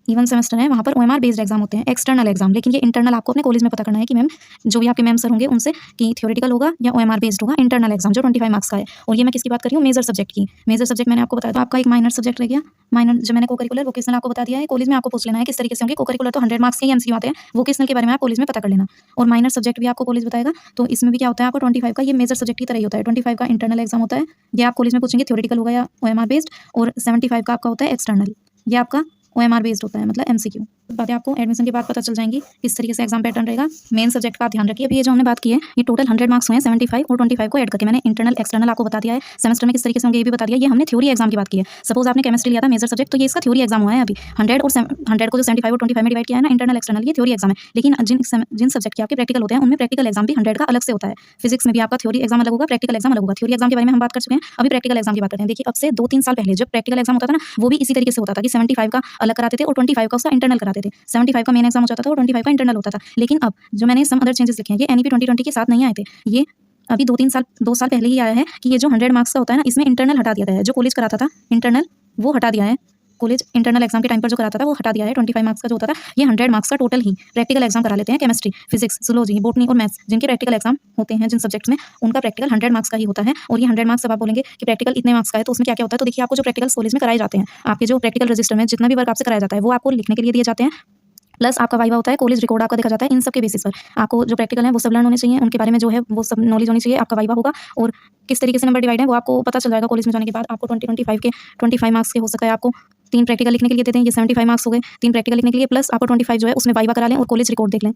इवन सेमेस्टर है वहाँ पर OMR बेस्ड एग्जाम होते हैं, एक्सटर्नल एग्जाम। लेकिन ये इंटरनल आपको अपने कॉलेज में पता करना है कि मैम, जो भी आपके मैम सर होंगे उनसे, कि थ्योरेटिकल होगा या OMR बेस्ड होगा इंटरनल एग्जाम जो 25 मार्क्स का है। और ये मैं किसकी बात कर रही हूँ, मेजर सब्जेक्ट की। मेजर सब्जेक्ट मैंने आपको बताया था, आपका एक माइनर सब्जेक्ट रह गया। माइनर जो मैंने को करिकुलर वोकेशनल आपको बता दिया है, कॉलेज में आपको पूछ लेना है किस तरीके से होंगे। को करिकुलर तो 100 मार्क्स के MCQ आते हैं, वोकेशनल के बारे में आप कॉलेज में पता कर लेना। और माइनर सब्जेक्ट भी आपको कॉलेज बताएगा, तो इसमें भी क्या होता है, आपको 25 का ये मेजर सब्जेक्ट की तरह ही होता है। 25 का इंटरनल एग्जाम होता है, ये आप कॉलेज में पूछेंगे थ्योरेटिकल होगा या OMR बेस्ड, और 75 का आपका होता है एक्सटर्नल, ये आपका OMR बेस्ड होता है, मतलब MCQ। बातें आपको एडमिशन के बाद पता चल जाएंगी किस तरीके से एग्जाम पैटर्न रहेगा। मेन सब्जेक्ट का आप ध्यान रखिए। अभी ये जो हमने बात की है, ये टोटल 100 मार्क्स हुए हैं, 75 और 25 को ऐड करके। मैंने इंटरनल एक्सटर्नल आपको बता दिया है, सेमेस्टर में किस तरीके से होंगे ये भी बता दिया। ये हमने थ्योरी एग्जाम की बात की है। सपोज आपने केमिस्ट्री लिया था मेजर सब्जेक्ट, तो ये इसका थ्योरी एग्जाम हुआ है अभी। 100 और 100 को जो 75 और 25 में डिवाइड किया है ना, इंटरनल एक्सटर्नल, ये थ्योरी एग्जाम है। लेकिन जिन सब्जेक्ट के आपके प्रैक्टिकल होते हैं, उनमें प्रैक्टिकल एग्जाम भी 100 का अलग से होता है। फिजिक्स में भी आपका थ्योरी एग्जाम अलग होगा, प्रैक्टिकल एग्जाम अलग होगा। थ्योरी एग्जाम के बारे में हम बात कर चुके हैं, अभी प्रैक्टिकल एग्जाम की बात करते हैं। देखिए, अब से 2-3 साल पहले जब प्रैक्टिकल एग्जाम होता था ना, वो भी इसी तरीके से होता था कि 75 का अलग कराते थे और 25 का उसका इंटरनल कराते थे। 75 का मेन एग्जाम हो जाता था और 25 का इंटरनल होता था। लेकिन अब जो मैंने सम अदर चेंजेस लिखे हैं, ये NEP 2020 के साथ नहीं आए थे। ये अभी 2 साल पहले ही आया है कि ये जो 100 मार्क्स का होता है ना, इसमें इंटरनल हटा दिया गया है। जो कॉलेज कराता था इंटरनल, वो हटा दिया है। कॉलेज इंटरनल एग्जाम के टाइम पर जो कराता था वो हटा दिया है। 25 मार्क्स का जो होता था, ये 100 मार्क्स का टोटल ही प्रैक्टिकल एग्जाम करा लेते हैं। केमिस्ट्री, फिजिक्स, जूलॉजी, बॉटनी और मैथ्स, जिनके प्रैक्टिकल एग्जाम होते हैं जिन सब्जेक्ट्स में, उनका प्रैक्टिकल 100 मार्क्स का ही होता है। और ये 100 मार्क्स, अब आप बोलेंगे कि प्रैक्टिकल इतने मार्क्स का है, तो उसमें क्या क्या होता है। तो देखिए, आपको जो प्रैक्टिकल कॉलेज में कराए जाते हैं, आपके जो प्रैक्टिकल रजिस्टर में जितना भी वर्क आपसे कराया जाता है, वो आपको लिखने के लिए दिए जाते हैं। प्लस आपका वाइवा होता है, कॉलेज रिकॉर्ड आपका देखा जाता है। इन सब के बेसिस पर आपको जो प्रैक्टिकल है वो सब लर्न होने चाहिए, उनके बारे में जो है वो सब नॉलेज होनी चाहिए। आपका वाइवा होगा, और किस तरीके से नंबर डिवाइड है वो आपको पता चल जाएगा कॉलेज में जाने के बाद। आपको 25 के 25 मार्क्स के हो सकता है, आपको 3 प्रैक्टिकल लिखने के लिए देते हैं, ये 75 मार्क्स हो गए 3 प्रैक्टिकल लिखने के लिए। प्लस आपको 25 जो है उसमें वाइवा करा लें और कॉलेज रिकॉर्ड देख लें।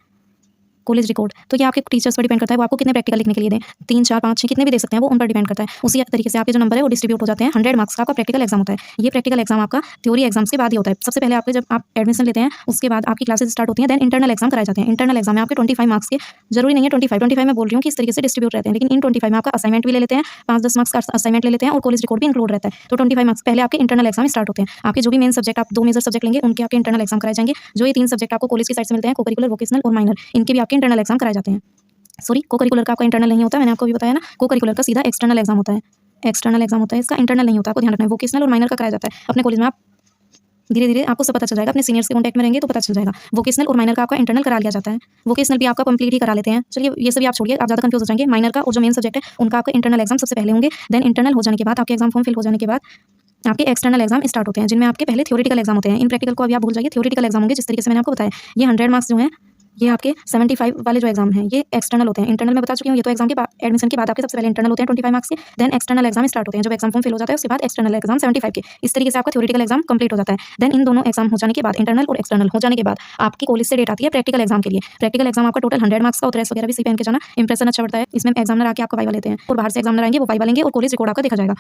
कॉलेज रिकॉर्ड तो ये आपके टीचर्स पर डिपेंड करता है, वो आपको कितने प्रैक्टिकल लिखने के लिए दें, 3, 4, 5, 6 कितने भी दे सकते हैं, वो उन पर डिपेंड करता है। उसी तरीके से आपके जो नंबर है वो डिस्ट्रीब्यूट हो जाते हैं। 100 मार्क्स का आपका प्रैक्टिकल एग्जाम होता है। ये प्रैक्टिकल एग्जाम आपका थ्योरी एग्जाम्स के बाद ही होता है। सबसे पहले आपके जब आप एडमिशन लेते हैं उसके बाद आपकी क्लासेस स्टार्ट होती हैं, देन इंटरनल एग्जाम कराए जाते हैं। इंटरनल एग्जाम में आपके 25 मार्क्स के, जरूरी नहीं है 25 मैं बोल रही हूँ कि इस तरीके से डिस्ट्रीब्यूट रहते हैं, लेकिन इन 25 में आपका असाइनमेंट भी ले लेते हैं, 5-10 मार्क्स का असाइनमेंट ले लेते हैं, और कॉलेज रिकॉर्ड भी इंक्लूड रहता है। तो 25 मार्क्स पहले आपके इंटरनल एग्जाम स्टार्ट होते हैं। आपके जो भी मेन सब्जेक्ट, आप 2 मेजर सब्जेक्ट लेंगे, उनके आपके इंटरनल एग्जाम कराए जाएंगे। जो ये 3 सब्जेक्ट आपको कॉलेज की साइड से मिलते हैं, को करिकुलर, वोकेशनल और माइनर, इनके भी आपके इंटरनल एग्जाम कराए जाते हैं। सॉरी, को करिकुलर का आपका इंटरनल नहीं होता, मैंने आपको भी बताया ना। को करिकुलर का सीधा एक्सटर्नल एग्जाम होता है, एक्सटर्नल एग्जाम होता है, इसका इंटरनल नहीं होता। आपको ध्यान रखना है, वोकेशनल और माइनर का कराया जाता है अपने कॉलेज में। आप धीरे धीरे आपको सब पता चल जाएगा, अपने सीनियर्स के कॉन्टैक्ट में रहेंगे तो पता चल जाएगा। वोकेशनल और माइनर का आपका इंटरनल करा लिया जाता है, वोकेशनल भी आपका कंप्लीट ही करा लेते हैं। चलिए, ये सभी आप छोड़िए, आप ज़्यादा कंफ्यूज हो जाएंगे। माइनर का और जो मेन सब्जेक्ट है उनका आपका इंटरनल एग्जाम सबसे पहले होंगे, देन इंटरनल हो जाने के बाद, आपके एग्जाम फॉर्म फिल हो जाने के बाद आपके एक्सटर्नल एग्जाम स्टार्ट होते हैं, जिनमें आपके पहले थ्योरेटिकल एग्जाम होते हैं। इन प्रैक्टिकल को अभी आप भूल जाइए, थ्योरेटिकल एग्जाम होंगे जिस तरीके से मैंने आपको बताया। ये 100 मार्क्स जो हैं, ये आपके 75 वाले जो एग्जाम हैं ये एक्सटर्नल होते हैं। इंटरनल में बता चुकी हूँ, ये तो एग्जाम के बाद, एडमिशन के बाद आपके सबसे पहले इंटरनल होते हैं 25 मार्क्स के, देन एक्सटर्नल एग्जाम स्टार्ट होते हैं। जब एग्जाम फॉर्म फिल हो जाता है उसके बाद एक्सटर्नल एग्जाम 75 के। इस तरीके से आपका थ्योरेटिकल एग्जाम कंप्लीट हो जाता है। देन इन दोनों एग्जाम हो जाने के बाद, इंटरनल और एक्सटर्नल हो जाने के बाद, आपकी कॉलेज से डेट आती है प्रैक्टिकल एग्जाम के लिए। प्रैक्टिकल एग्जाम आपका टोटल 100 मार्क्स का, और ड्रेस वगैरह भी सही पहन के जाना, इंप्रेशन अच्छा पड़ता है। इसमें एग्जामिनर आके आपका वाइवा लेते हैं, और बाहर से एग्जामिनर आएंगे, वो वाइवा लेंगे और कॉलेज रिकॉर्ड आपका देखा जाएगा।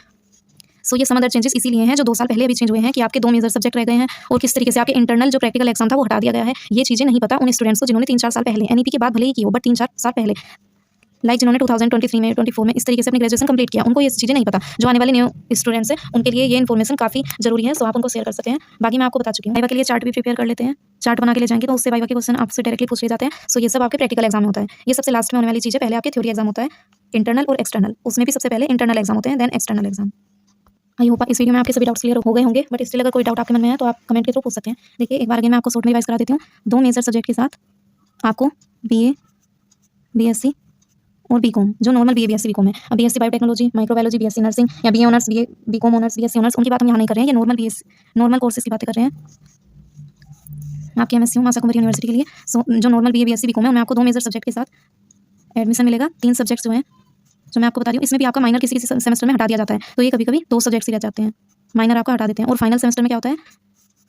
सो ये सम अदर चेंजेस इसीलिए हैं जो 2 साल पहले अभी चेंज हुए हैं कि आपके 2 मेजर सब्जेक्ट रह गए हैं और किस तरीके से आपके इंटरनल जो प्रैक्टिकल एग्जाम था वो हटा दिया गया है। ये चीज़ें नहीं पता उन स्टूडेंट्स को जिन्होंने 3-4 साल पहले एनईपी के बाद भले ही की हो बट 3-4 साल पहले जिन्होंने 2023 में 24 में इस तरीके से अपनी ग्रेजुएशन कंप्लीट किया, उनको ये चीज़ें नहीं पता। जो आने वाले न्यू स्टूडेंट्स हैं उनके लिए ये इन्फॉर्मेशन काफ़ी जरूरी है, सो आप उनको शेयर कर सकते हैं। बाकी मैं आपको बता चुकी हूँ। वाइवा के लिए चार्ट भी प्रिपेयर कर लेते हैं। चार्ट बना के ले जाएंगे तो उससे वाइवा के क्वेश्चन आपसे डायरेक्टली पूछ लिए जाते हैं। सो ये सब आपके प्रैक्टिकल एग्जाम में होता है। ये सबसे लास्ट में होने वाली चीज़ें, पहले आपके थ्योरी एग्जाम होता है इंटरनल और एक्सटर्नल, उसमें भी सबसे पहले इंटरनल एग्जाम होते हैं then external exam. I hope इस वीडियो में आपके सभी डाउट्स क्लियर हो गए होंगे, बट स्टिल अगर कोई डाउट आपके मन में है तो आप कमेंट के थ्रू पूछ सकते हैं। देखिए एक बार अगेन मैं आपको शॉर्ट में रिवाइज करा देती हूँ। 2 मेजर सब्जेक्ट के साथ आपको बीए, बीएससी और बीकॉम, जो नॉर्मल बीए बीएससी बीकॉम है। अब BSc biotechnology, microbiology, BSc nursing या BA honours, BA BCom honours, BSc honours, उनकी बात हम यहाँ नहीं कर रहे हैं। ये नॉर्मल कोर्सेज की बातें कर रहे हैं। आपकी एमएससी मासा कुमारी यूनिवर्सिटी के लिए। सो जो नॉर्मल बीए बीएससी बीकॉम है उनमें आपको 2 मेजर सब्जेक्ट के साथ एडमिशन मिलेगा। 3 सब्जेक्ट्स जो हैं जो मैं आपको बता रही हूँ, इसमें भी आपका माइनर किसी किसी सेमेस्टर में हटा दिया जाता है, तो ये कभी कभी 2 सब्जेक्ट्स ही रह जाते हैं, माइनर आपका हटा देते हैं। और फाइनल सेमेस्टर में क्या होता है,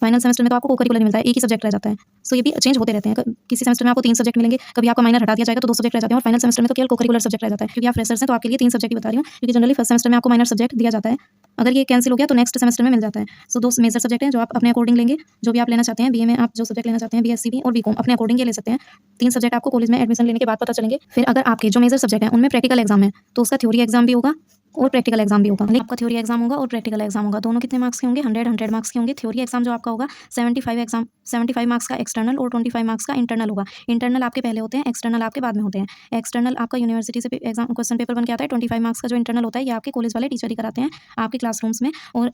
फाइनल सेमेस्टर में तो आपको को-करिकुलर मिलता है, एक ही सब्जेक्ट रह जाता है। सो ये भी चेंज होते रहते हैं। किसी सेमेस्टर में आपको 3 सब्जेक्ट मिलेंगे, कभी आपका माइनर हटा दिया जाएगा तो 2 सब्जेक्ट रह जाते हैं, और फाइनल सेमेस्टर में तो केवल को-करिकुलर सब्जेक्ट रह जाता है। क्योंकि आप फ्रेशर्स हैं तो आपके लिए 3 सब्जेक्ट ही बता रही हूँ, क्योंकि जनरली फर्स्ट सेमेस्टर में आपको माइनर सब्जेक्ट दिया जाता है। अगर ये कैंसिल हो गया तो नेक्स्ट सेमेस्टर में मिल जाता है। सो 2 मेजर सब्जेक्ट हैं जो आप अपने अकॉर्डिंग लेंगे, जो भी आप लेना चाहते हैं। बीए में आप जो सब्जेक्ट लेना चाहते हैं, बीएससी भी और बीकॉम अपने अकॉर्डिंग ये ले सकते हैं। 3 सब्जेक्ट आपको कॉलेज में एडमिशन लेने के बाद पता चलेंगे। फिर अगर आपके जो मेजर सब्जेक्ट हैं उनमें प्रैक्टिकल एग्जाम है तो उसका थ्योरी एग्जाम भी होगा और प्रैक्टिकल एग्जाम भी होगा। लेकिन आपका थ्योरी एग्जाम होगा और प्रैक्टिकल एग्जाम होगा, दोनों कितने मार्क्स के होंगे, 100 मार्क्स के होंगे। थ्योरी एग्जाम जो आपका होगा 75 मार्क्स का एक्सटर्नल और 25 मार्क्स का इंटरनल होगा। इंटरनल आपके पहले होते हैं, एक्सटर्नल आपके बाद में होते हैं। एक्सटर्नल आपका यूनिवर्सिटी से एग्जाम क्वेश्चन पेपर बन के आता है। 25 मार्क्स का जो इंटरनल होता है ये आपके कॉलेज वाले टीचर ही कराते हैं आपके क्लासरूम्स में। और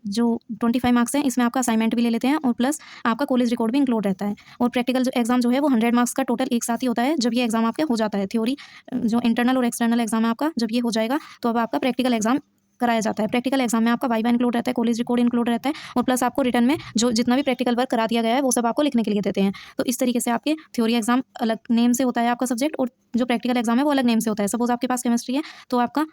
जो 25 मार्क्स हैं इसमें आपका असाइनमेंट भी ले लेते हैं और प्लस आपका कॉलेज रिकॉर्ड भी इंक्लूड रहता है। और प्रैक्टिकल एग्जाम जो है वो 100 मार्क्स का टोटल एक साथ ही होता है जब ये एग्जाम आपके हो जाता है। थ्योरी जो इंटरनल और एक्सटर्नल एग्जाम है आपका, जब ये हो जाएगा तो अब आपका प्रैक्टिकल एग्जाम कराया जाता है। प्रैक्टिकल एग्जाम में आपका वाइवा इंक्लूड रहता है, कॉलेज रिकॉर्ड इंक्लूड रहता है और प्लस आपको रिटर्न में जो जितना भी प्रैक्टिकल वर्क करा दिया गया है वो सब आपको लिखने के लिए देते हैं। तो इस तरीके से आपके थ्योरी एग्जाम अलग नेम से होता है आपका सब्जेक्ट, और जो प्रैक्टिकल एग्जाम है वो अलग नेम से होता है। सपोज आपके पास केमिस्ट्री है तो आपका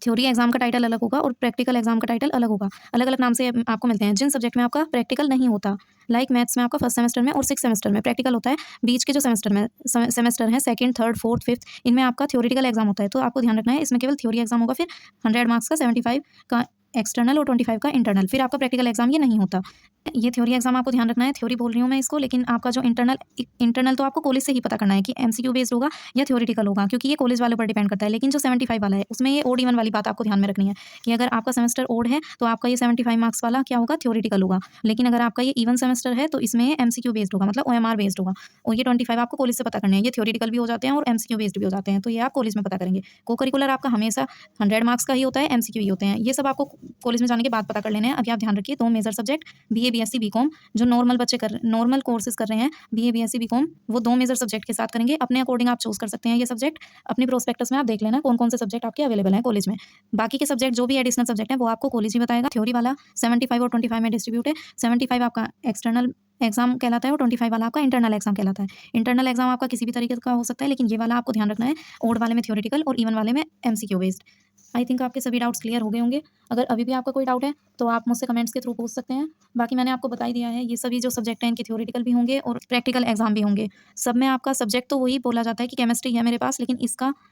थ्योरी एग्जाम का टाइटल अलग होगा और प्रैक्टिकल एग्जाम का टाइटल अलग होगा। अलग अलग नाम से आपको मिलते हैं। जिन सब्जेक्ट में आपका प्रैक्टिकल नहीं होता, लाइक मैथ्स में आपका फर्स्ट सेमेस्टर में और 6 सेमेस्टर में प्रैक्टिकल होता है, बीच के जो सेमेस्टर है सेकंड, थर्ड, फोर्थ, फिफ्थ, इनमें आपका थ्योरेटिकल एग्जाम होता है। तो आपको ध्यान रखना है इसमें केवल थ्योरी एग्जाम होगा। फिर 100 मार्क्स का 75 का एक्सटर्नल और 25 का इंटरनल, फिर आपका प्रैक्टिकल एग्जाम ये नहीं होता। ये थ्योरी एग्जाम आपको ध्यान रखना है, थ्योरी बोल रही हूँ मैं इसको, लेकिन आपका जो इंटरनल तो आपको कॉलेज से ही पता करना है कि एमसीक्यू बेस्ड होगा या थ्योरेटिकल होगा, क्योंकि ये कॉलेज वालों पर डिपेंड करता है। लेकिन जो 75 वाला है उसमें ये ओड इवन वाली बात आपको ध्यान में रखनी है कि अगर आपका सेमेस्टर ओड है तो आपका ये 75 मार्क्स वाला क्या होगा, थ्योरेटिकल होगा। लेकिन अगर आपका ये इवन सेमेस्टर है तो इसमें एमसीक्यू बेस्ड होगा, मतलब ओएमआर बेस्ड होगा। और ये 25 आपको कॉलेज से पता करने हैं। ये थ्योरेटिकल भी हो जाते हैं और एमसीक्यू बेस्ड भी हो जाते हैं, तो ये आप कॉलेज में पता करेंगे। को करिकुलर आपका हमेशा 100 मार्क्स का ही होता है, एमसीक्यू ही होते हैं। ये सब आपको कॉलेज में जाने के बाद पता कर लेने हैं। अभी आप ध्यान रखिए 2 major subject BA BSc BCom, जो नॉर्मल कोर्सेज कर रहे हैं बीए बीएससी बीकॉम, वो 2 मेजर सब्जेक्ट के साथ करेंगे। अपने अकॉर्डिंग आप चूज कर सकते हैं ये सब्जेक्ट। अपनी प्रोस्पेक्टस में आप देख लेना कौन कौन से सब्जेक्ट आपके अवेलेबल हैं कॉलेज में। बाकी के सब्जेक्ट जो भी एडिशनल सब्जेक्ट है वो आपको कॉलेज ही बताएगा। थ्योरी वाला 75 और 25 में डिस्ट्रीब्यूट है। 75 आपका एक्सटर्नल एग्जाम कहलाता है और 25 वाला आपका इंटरनल एग्जाम कहलाता है। इंटरनल एग्जाम आपका किसी भी तरीके का हो सकता है, लेकिन ये वाला आपको ध्यान रखना है, ओड वाले में थ्योरेटिकल और इवन वाले में एमसीक्यू बेस्ड। आई थिंक आपके सभी डाउट्स क्लियर हो गए होंगे। अगर अभी भी आपका कोई डाउट है तो आप मुझसे कमेंट्स के थ्रू पूछ सकते हैं। बाकी मैंने आपको बता ही दिया है, ये सभी जो सब्जेक्ट हैं इनके थ्योरेटिकल भी होंगे और प्रैक्टिकल एग्जाम भी होंगे। सब में आपका सब्जेक्ट तो वही बोला जाता है कि केमिस्ट्री है मेरे पास, लेकिन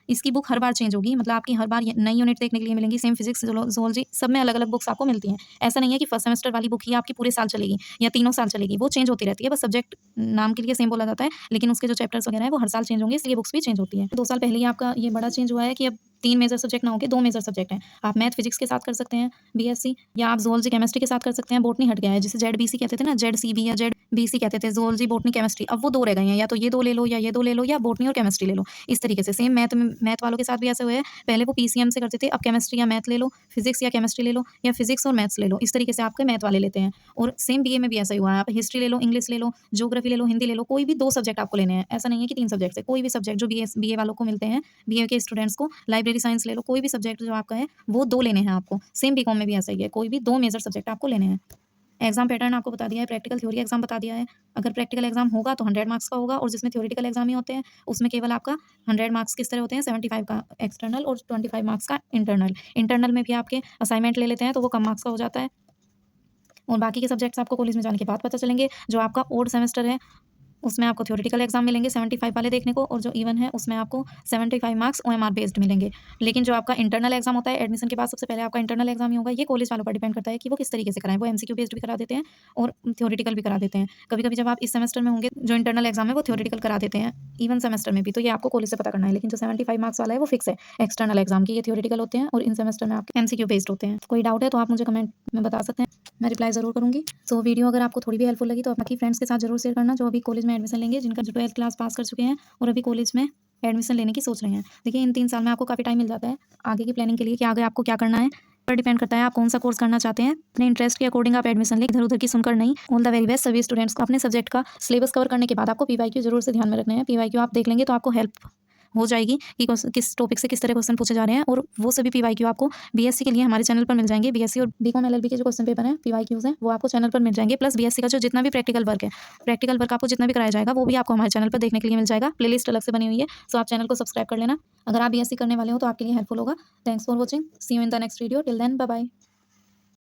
इसकी बुक हर बार चेंज होगी। मतलब आपकी हर बार नई यूनिट देखने के लिए मिलेंगी। सेम फिजिक्स, जोलॉजी, सब में अलग अलग बुक्स आपको मिलती हैं। ऐसा नहीं है कि फर्स्ट सेमेस्टर वाली बुक ही आपकी पूरे साल चलेगी या तीनों साल चलेगी, वो चेंज होती रहती है। बस सब्जेक्ट नाम के लिए सेम बोला जाता है, लेकिन उसके जो चैप्टर्स वगैरह है वो हर साल चेंज होंगे, इसलिए बुक्स भी चेंज होती है। 2 साल पहले ही आपका ये बड़ा चेंज हुआ है कि अब 3 मेजर सब्जेक्ट ना होके 2 मेजर सब्जेक्ट हैं। आप मैथ फिजिक्स के साथ कर सकते हैं बीएससी, या आप जोलॉजी केमिस्ट्री के साथ कर सकते हैं। बॉटनी हट गया है, जिसे जेडबीसी कहते थे ना, जेडसीबी या जेडबीसी कहते थे, जोलॉजी बॉटनी केमिस्ट्री। अब वो 2 रह गए हैं, या तो ये 2 ले लो या ये 2 ले लो, या बॉटनी और केमिस्ट्री ले लो। इस तरीके से सेम मैथ वालों के साथ भी ऐसे हुए हैं। पहले वो पीसीएम से करते थे, अब केमिस्ट्री या मैथ ले लो, फिजिक्स या केमिस्ट्री ले लो, या फिजिक्स और मैथ्स ले लो। इस तरीके से आपके मैथ वाले लेते हैं। और सेम बीए में भी ऐसा ही हुआ है। आप हिस्ट्री ले लो, इंग्लिश ले लो, ज्योग्राफी ले लो, हिंदी ले लो, कोई भी 2 सब्जेक्ट आपको लेने हैं। ऐसा नहीं है कि 3 सब्जेक्ट है, कोई भी सब्जेक्ट जो बीए वालों को मिलते हैं, बीए के स्टूडेंट्स को। लाइब्रेरी साइंस ले लो, कोई भी सब्जेक्ट जो आपका है वो 2 लेने हैं आपको। सेम बीकॉम में भी ऐसा ही है, कोई भी 2 मेजर सब्जेक्ट आपको लेने हैं। एग्जाम पैटर्न आपको बता दिया है, प्रैक्टिकल थ्योरी एग्जाम बता दिया है। अगर प्रैक्टिकल एग्जाम होगा तो 100 मार्क्स का होगा, और जिसमें थ्योरेटिकल एग्जाम ही होते हैं उसमें केवल आपका 100 मार्क्स किस तरह होते हैं, 75 का एक्सटर्नल और 25 मार्क्स का इंटरनल। इंटरनल में भी आपके असाइनमेंट ले लेते हैं तो वो कम मार्क्स का हो जाता है। और बाकी के सब्जेक्ट्स आपको कॉलेज में जाने के बाद पता चलेंगे। जो आपका ओड सेमेस्टर है उसमें आपको थ्योरेटिकल एग्जाम मिलेंगे 75 वाले देखने को, और जो इवन है उसमें आपको 75 मार्क्स OMR बेस्ड मिलेंगे। लेकिन जो आपका इंटरनल एग्जाम होता है एडमिशन के बाद, सबसे पहले आपका इंटरनल एग्जाम ही होगा। ये कॉलेज वालों पर डिपेंड करता है कि वो किस तरीके से कराएं। वो MCQ बेस्ड भी करा देते हैं और थ्योरेटिकल भी करा देते हैं। कभी कभी जब आप इस सेमेस्टर में होंगे, जो इंटरनल एग्जाम है वो थ्योरेटिकल करा देते हैं इवन सेमेस्टर में भी, तो ये आपको कॉलेज से पता करना है। लेकिन जो 75 मार्क्स वाला है वो फिक्स है एक्सटर्नल एग्जाम की, ये थ्योरेटिकल होते हैं और इन सेमेस्टर में आपके MCQ बेस्ड होते हैं। कोई डाउट है तो आप मुझे कमेंट में बता सकते हैं, मैं रिप्लाई ज़रूर करूँगी। सो वीडियो अगर आपको थोड़ी भी हेल्पफुल लगी तो बाकी फ्रेंड्स के साथ जरूर शेयर करना, जो अभी कॉलेज में एडमिशन लेंगे, जिनका जो 12th क्लास पास कर चुके हैं और अभी कॉलेज में एडमिशन लेने की सोच रहे हैं। देखिए इन 3 साल में आपको काफ़ी टाइम मिल जाता है आगे की प्लानिंग के लिए कि आगे आपको क्या करना है, पर डिपेंड करता है आप कौन सा कोर्स करना चाहते हैं। अपने इंटरेस्ट के अकॉर्डिंग आप एडमिशन लें, इधर उधर की सुनकर नहीं। ऑल द वेरी बेस्ट सभी स्टूडेंट्स को। अपने सब्जेक्ट का सिलेबस कवर करने के बाद आपको PYQ जरूर से ध्यान में रखना है। PYQ आप देख लेंगे तो आपको हेल्प हो जाएगी कि किस टॉपिक से किस तरह क्वेश्चन पूछे जा रहे हैं, और वो सभी PYQ आपको BSc के लिए हमारे चैनल पर मिल जाएंगे। BSc और BCom LLB के जो क्वेश्चन पेपर हैं PYQs हैं वो आपको चैनल पर मिल जाएंगे। प्लस BSc का जो जितना भी प्रैक्टिकल वर्क है, प्रैक्टिकल वर्क आपको जितना भी कराया जाएगा वो भी आपको हमारे चैनल पर देखने के लिए मिल जाएगा। प्लेलिस्ट अलग से बनी हुई है, सो आप चैनल को सब्सक्राइब कर लेना। अगर आप BSc करने वाले हो तो आपके लिए हेल्पफुल होगा। Thanks for watching, see you in the next video, till then bye bye.